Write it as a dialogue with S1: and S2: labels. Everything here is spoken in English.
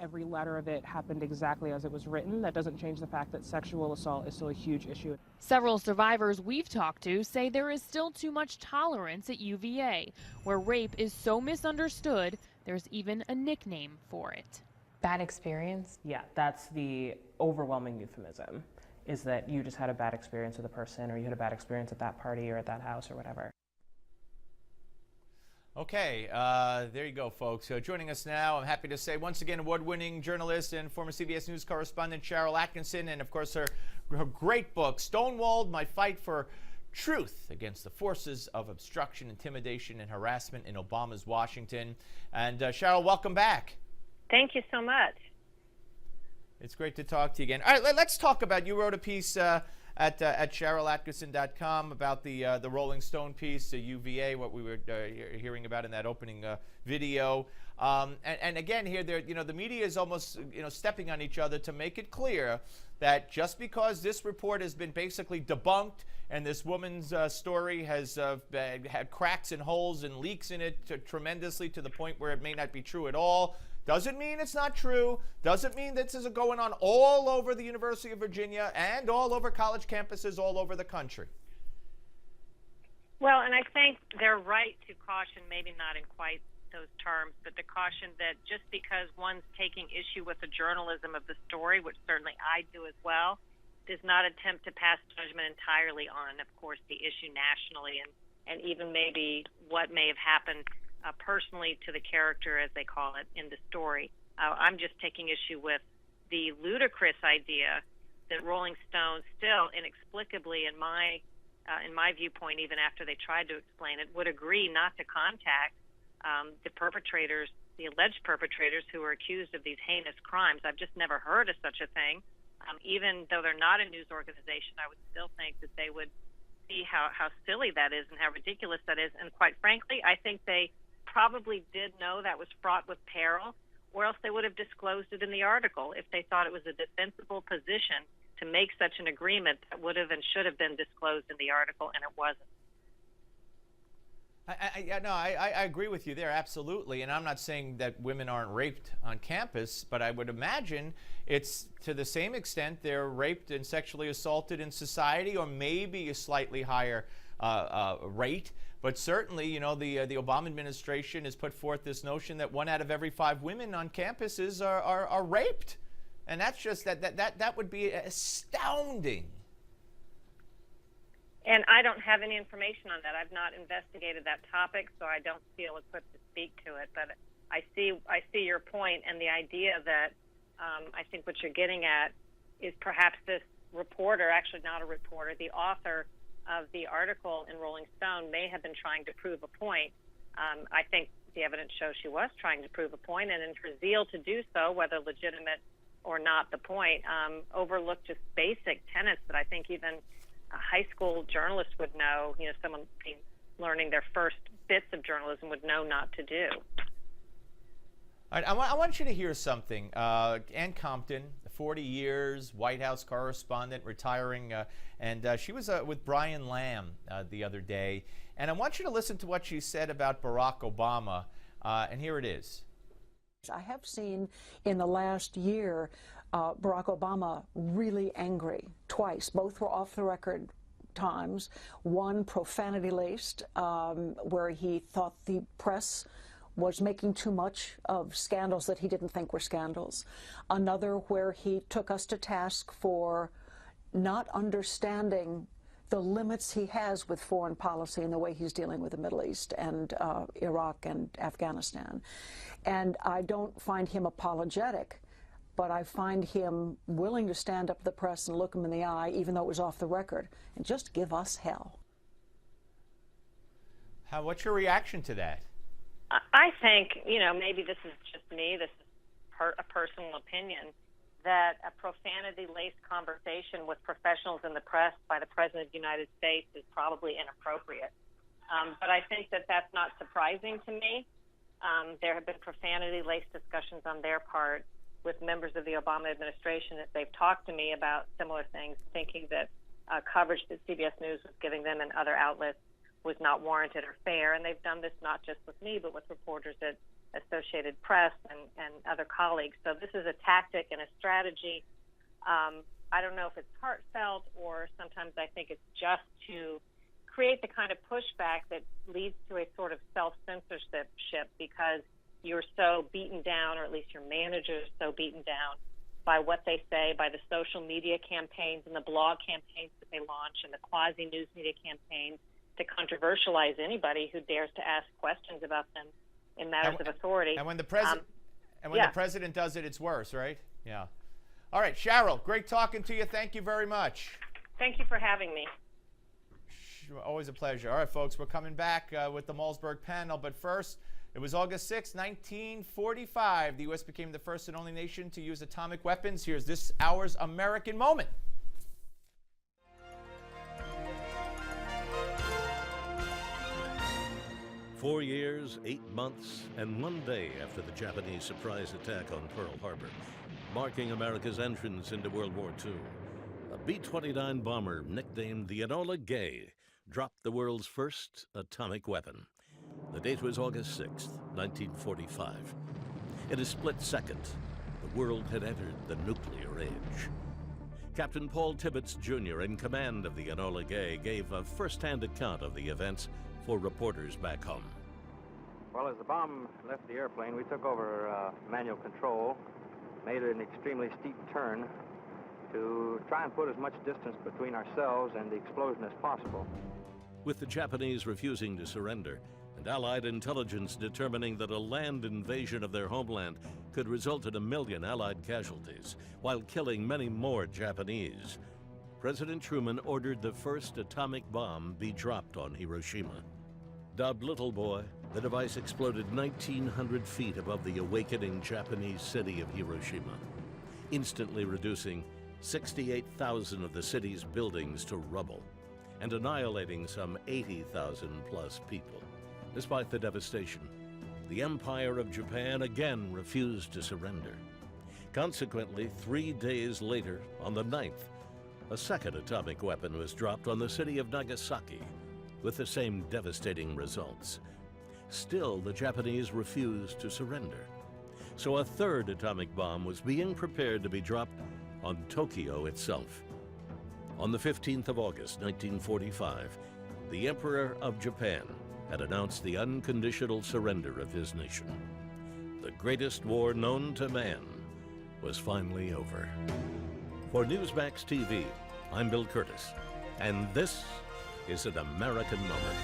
S1: every letter of it happened exactly as it was written. That doesn't change the fact that sexual assault is still a huge issue.
S2: Several survivors we've talked to say there is still too much tolerance at UVA, where rape is so misunderstood, there's even a nickname for it.
S3: Bad experience?
S1: Yeah, that's the overwhelming euphemism, is that you just had a bad experience with a person, or you had a bad experience at that party or at that house or whatever.
S4: Okay, there you go, folks. Joining us now, I'm happy to say, once again, award-winning journalist and former CBS News correspondent Sharyl Attkisson, and of course her great book, Stonewalled, My Fight for Truth Against the Forces of Obstruction, Intimidation, and Harassment in Obama's Washington. And Sharyl, welcome back.
S5: Thank you so much.
S4: It's great to talk to you again. All right, let's talk about, you wrote a piece at SharylAttkisson.com about the Rolling Stone piece, UVA, what we were hearing about in that opening video. And again, here, the media is almost stepping on each other to make it clear that just because this report has been basically debunked and this woman's story has had cracks and holes and leaks in it tremendously to the point where it may not be true at all, doesn't mean it's not true, doesn't mean this is going on all over the University of Virginia and all over college campuses all over the country.
S5: Well, and I think they're right to caution, maybe not in quite those terms, but to caution that just because one's taking issue with the journalism of the story, which certainly I do as well, does not attempt to pass judgment entirely on, of course, the issue nationally and even maybe what may have happened personally to the character, as they call it, in the story. I'm just taking issue with the ludicrous idea that Rolling Stone still inexplicably, in my viewpoint, even after they tried to explain it, would agree not to contact the perpetrators, the alleged perpetrators who are accused of these heinous crimes. I've just never heard of such a thing. Even though they're not a news organization, I would still think that they would see how silly that is and how ridiculous that is. And quite frankly, I think they probably did know that was fraught with peril, or else they would have disclosed it in the article if they thought it was a defensible position to make such an agreement that would have and should have been disclosed in the article, and it wasn't.
S4: I agree with you there, absolutely. And I'm not saying that women aren't raped on campus, but I would imagine it's to the same extent they're raped and sexually assaulted in society, or maybe a slightly higher rate. But certainly, the Obama administration has put forth this notion that 1 out of every 5 women on campuses are raped. And that's just, that would be astounding.
S5: And I don't have any information on that. I've not investigated that topic, so I don't feel equipped to speak to it. But I see your point, and the idea that I think what you're getting at is perhaps this reporter, actually not a reporter, the author of the article in Rolling Stone may have been trying to prove a point. I think the evidence shows she was trying to prove a point, and in her zeal to do so, whether legitimate or not the point, overlooked just basic tenets that I think even a high school journalist would know, someone learning their first bits of journalism would know not to do.
S4: All right, I want you to hear something. Ann Compton, 40 years, White House correspondent, retiring, and she was with Brian Lamb the other day. And I want you to listen to what she said about Barack Obama, and here it is.
S6: I have seen in the last year Barack Obama really angry twice. Both were off-the-record times. One profanity-laced, where he thought the press was making too much of scandals that he didn't think were scandals. Another where he took us to task for not understanding the limits he has with foreign policy and the way he's dealing with the Middle East and Iraq and Afghanistan. And I don't find him apologetic, but I find him willing to stand up to the press and look him in the eye, even though it was off the record, and just give us hell.
S4: What's your reaction to that?
S5: I think, maybe this is just me, this is a personal opinion, that a profanity-laced conversation with professionals in the press by the President of the United States is probably inappropriate. But I think that that's not surprising to me. There have been profanity-laced discussions on their part with members of the Obama administration that they've talked to me about similar things, thinking that coverage that CBS News was giving them and other outlets was not warranted or fair. And they've done this not just with me, but with reporters at Associated Press and other colleagues. So this is a tactic and a strategy. I don't know if it's heartfelt, or sometimes I think it's just to create the kind of pushback that leads to a sort of self-censorship because you're so beaten down, or at least your manager is so beaten down by what they say, by the social media campaigns and the blog campaigns that they launch and the quasi-news media campaigns to controversialize anybody who dares to ask questions about them in matters of authority.
S4: And when the president the president does it, it's worse, right? Yeah. All right, Sharyl, great talking to you. Thank you very much.
S5: Thank you for having me.
S4: Always a pleasure. All right, folks, we're coming back with the Malzberg panel, but first, it was August 6, 1945. The U.S. became the first and only nation to use atomic weapons. Here's this hour's American moment.
S3: "4 years, 8 months, and 1 day after the Japanese surprise attack on Pearl Harbor, marking America's entrance into World War II, a B-29 bomber nicknamed the Enola Gay dropped the world's first atomic weapon. The date was August 6, 1945. In a split second, the world had entered the nuclear age. Captain Paul Tibbets Jr., in command of the Enola Gay, gave a first-hand account of the events for reporters back home.
S7: Well, as the bomb left the airplane, we took over manual control, made an extremely steep turn to try and put as much distance between ourselves and the explosion as possible.
S3: With the Japanese refusing to surrender, and Allied intelligence determining that a land invasion of their homeland could result in 1 million Allied casualties, while killing many more Japanese, President Truman ordered the first atomic bomb be dropped on Hiroshima. Dubbed Little Boy, the device exploded 1,900 feet above the awakening Japanese city of Hiroshima, instantly reducing 68,000 of the city's buildings to rubble and annihilating some 80,000 plus people. Despite the devastation, the Empire of Japan again refused to surrender. Consequently, 3 days later, on the 9th, a second atomic weapon was dropped on the city of Nagasaki, with the same devastating results. Still, the Japanese refused to surrender. So a third atomic bomb was being prepared to be dropped on Tokyo itself. On the 15th of August, 1945, the Emperor of Japan had announced the unconditional surrender of his nation. The greatest war known to man was finally over. For Newsmax TV, I'm Bill Curtis, and this is an American Moment.